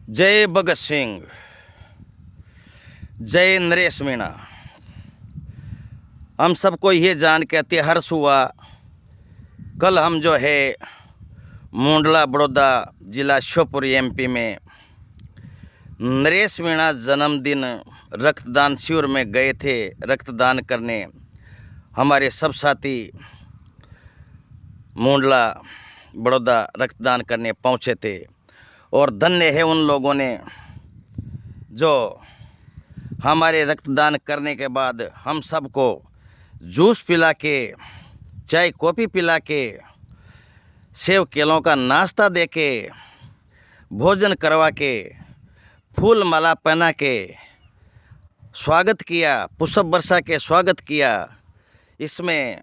जय भगत सिंह, जय नरेश मीणा। हम सबको ये जान के अति हर्ष हुआ, कल हम जो है मुंडला बड़ौदा जिला श्योपुर एमपी में नरेश मीणा जन्मदिन रक्तदान शिविर में गए थे रक्तदान करने। हमारे सब साथी मुंडला बड़ौदा रक्तदान करने पहुंचे थे और धन्य है उन लोगों ने जो हमारे रक्तदान करने के बाद हम सबको जूस पिला के, चाय कॉफ़ी पिला के, सेव केलों का नाश्ता दे के, भोजन करवा के, फूल माला पहना के स्वागत किया, पुष्प बरसा के स्वागत किया। इसमें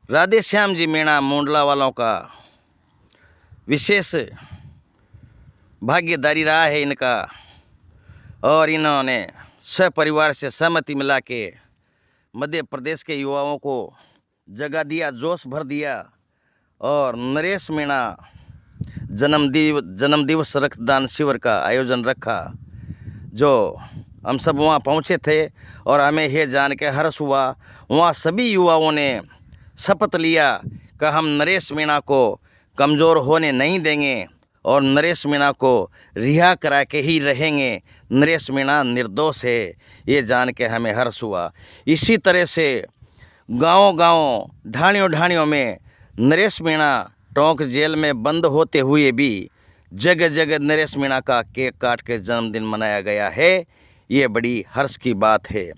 राधे श्याम जी मीणा मुंडला वालों का विशेष भागीदारी रहा है इनका, और इन्होंने सपरिवार से सहमति मिला के मध्य प्रदेश के युवाओं को जगा दिया, जोश भर दिया और नरेश मीणा जन्म दिवस रक्तदान शिविर का आयोजन रखा। जो हम सब वहाँ पहुँचे थे और हमें यह जान के हर्ष हुआ, वहाँ सभी युवाओं ने शपथ लिया कि हम नरेश मीणा को कमज़ोर होने नहीं देंगे और नरेश मीणा को रिहा करा के ही रहेंगे। नरेश मीणा निर्दोष है, ये जान के हमें हर्ष हुआ। इसी तरह से गांव-गांव, ढाणियों में नरेश मीणा टोंक जेल में बंद होते हुए भी जगह जगह नरेश मीणा का केक काट के जन्मदिन मनाया गया है। ये बड़ी हर्ष की बात है।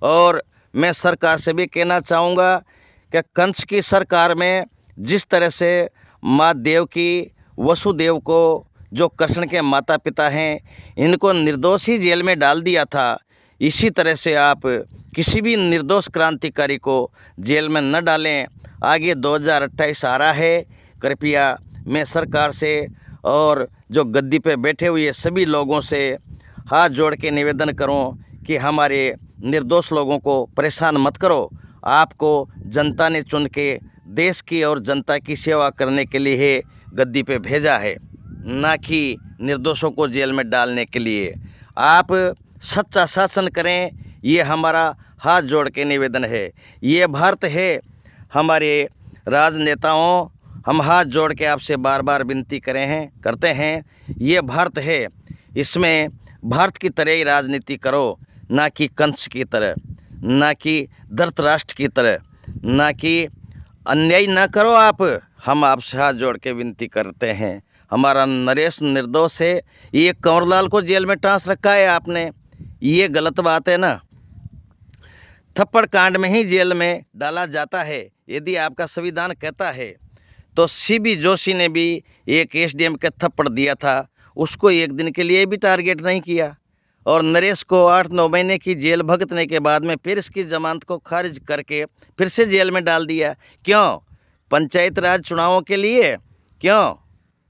और मैं सरकार से भी कहना चाहूँगा कि कंस की सरकार में जिस तरह से माँ देवकी, वसुदेव को, जो कृष्ण के माता पिता हैं, इनको निर्दोष ही जेल में डाल दिया था, इसी तरह से आप किसी भी निर्दोष क्रांतिकारी को जेल में न डालें। आगे 2028 आ रहा है। कृपया मैं सरकार से और जो गद्दी पे बैठे हुए सभी लोगों से हाथ जोड़ के निवेदन करूं कि हमारे निर्दोष लोगों को परेशान मत करो। आपको जनता ने चुन के देश की और जनता की सेवा करने के लिए गद्दी पे भेजा है, ना कि निर्दोषों को जेल में डालने के लिए। आप सच्चा शासन करें, ये हमारा हाथ जोड़ के निवेदन है। ये भारत है। हमारे राजनेताओं, हम हाथ जोड़ के आपसे बार बार विनती करते हैं, ये भारत है, इसमें भारत की तरह ही राजनीति करो, ना कि कंस की तरह, ना कि धृतराष्ट्र की तरह, ना कि अन्याय ना करो आप। हम आपसे हाथ जोड़ के विनती करते हैं। हमारा नरेश निर्दोष है। ये कंवरलाल को जेल में टांस रखा है आपने, ये गलत बात है ना। थप्पड़ कांड में ही जेल में डाला जाता है। यदि आपका संविधान कहता है तो सीबी जोशी ने भी एक एसडीएम के थप्पड़ दिया था, उसको एक दिन के लिए भी टारगेट नहीं किया। और नरेश को 8-9 महीने की जेल भुगतने के बाद में फिर इसकी जमानत को खारिज करके फिर से जेल में डाल दिया। क्यों? पंचायत राज चुनावों के लिए? क्यों?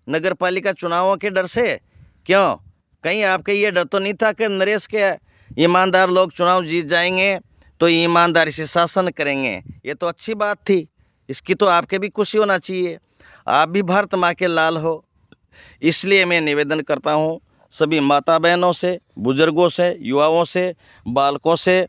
नगर पालिका चुनावों के डर से? क्यों? कहीं आपके ये डर तो नहीं था कि नरेश के ईमानदार लोग चुनाव जीत जाएंगे तो ईमानदारी से शासन करेंगे? ये तो अच्छी बात थी, इसकी तो आपके भी खुशी होना चाहिए। आप भी भारत माँ के लाल हो। इसलिए मैं निवेदन करता हूँ सभी माता बहनों से, बुजुर्गों से, युवाओं से, बालकों से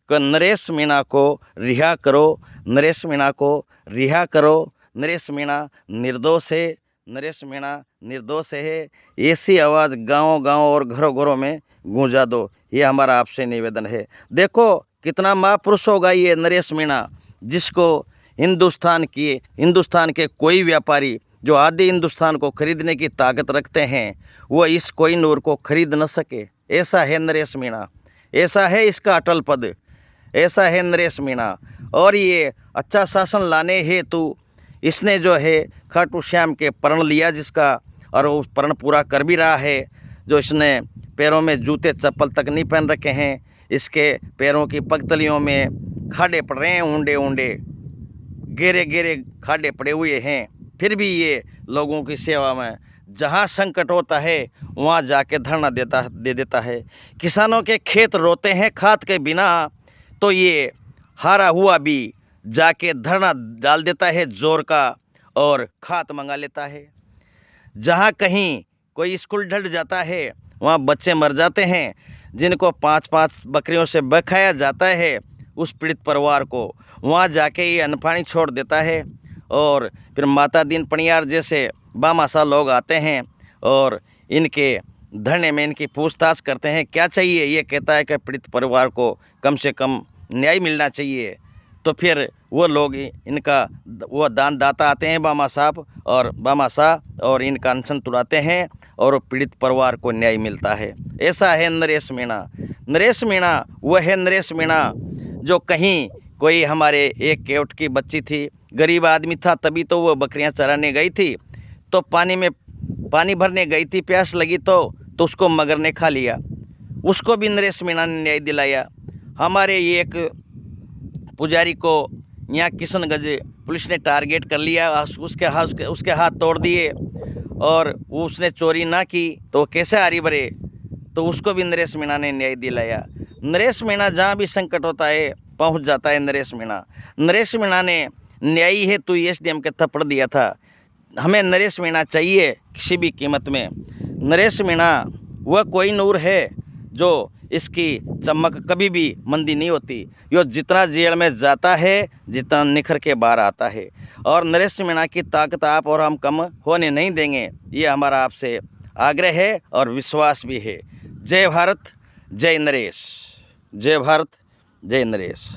कि नरेश मीणा को रिहा करो, नरेश मीणा को रिहा करो। नरेश मीणा निर्दोष है, नरेश मीणा निर्दोष है। ऐसी आवाज़ गाँव-गाँव और घरों-घरों में गूंजा दो, ये हमारा आपसे निवेदन है। देखो कितना महापुरुष होगा ये नरेश मीणा, जिसको हिंदुस्तान के कोई व्यापारी जो आधे हिंदुस्तान को खरीदने की ताकत रखते हैं, वो इस कोहिनूर को खरीद न सके। ऐसा है नरेश मीणा, ऐसा है इसका अटल पद, ऐसा है नरेश मीणा। और ये अच्छा शासन लाने हेतु इसने जो है खाटू श्याम के प्रण लिया, जिसका और उस प्रण पूरा कर भी रहा है। जो इसने पैरों में जूते चप्पल तक नहीं पहन रखे हैं, इसके पैरों की पगतलियों में खाड़े पड़ रहे हैं, ऊंडे गेरे खाड़े पड़े हुए हैं। फिर भी ये लोगों की सेवा में जहाँ संकट होता है वहाँ जाके धरना दे देता है। किसानों के खेत रोते हैं खाद के बिना, तो ये हारा हुआ भी जाके धरना डाल देता है जोर का और खाद मंगा लेता है। जहाँ कहीं कोई स्कूल ढल जाता है, वहाँ बच्चे मर जाते हैं, जिनको 5-5 बकरियों से बखाया जाता है, उस पीड़ित परिवार को वहाँ जाके ये अन्न पानी छोड़ देता है। और फिर माता दीन पनियार जैसे बामासा लोग आते हैं और इनके धरने में इनकी पूछताछ करते हैं क्या चाहिए। ये कहता है कि पीड़ित परिवार को कम से कम न्याय मिलना चाहिए। तो फिर वो लोग इनका वो दानदाता आते हैं बामा साहब और इनका अनशन तुड़ाते हैं और पीड़ित परिवार को न्याय मिलता है। ऐसा है नरेश मीणा। नरेश मीणा वह है नरेश मीणा जो कहीं कोई हमारे एक केवट की बच्ची थी, गरीब आदमी था, तभी तो वो बकरियां चराने गई थी, तो पानी भरने गई थी, प्यास लगी तो उसको मगर ने खा लिया। उसको भी नरेश मीणा ने न्याय दिलाया। हमारे ये एक पुजारी को यहाँ किशनगंज पुलिस ने टारगेट कर लिया, उसके हाथ तोड़ दिए और वो उसने चोरी ना की तो कैसे आरी भरे, तो उसको भी नरेश मीणा ने न्याय दिलाया। नरेश मीणा जहाँ भी संकट होता है पहुँच जाता है नरेश मीणा। नरेश मीणा ने न्यायी है तू एसडीएम के थप्पड़ दिया था। हमें नरेश मीणा चाहिए किसी भी कीमत में। नरेश मीणा वह कोई नूर है जो इसकी चमक कभी भी मंदी नहीं होती। यो जितना जेल में जाता है जितना निखर के बाहर आता है, और नरेश मीणा की ताकत आप और हम कम होने नहीं देंगे, ये हमारा आपसे आग्रह है और विश्वास भी है। जय भारत, जय नरेश। जय भारत, जय नरेश।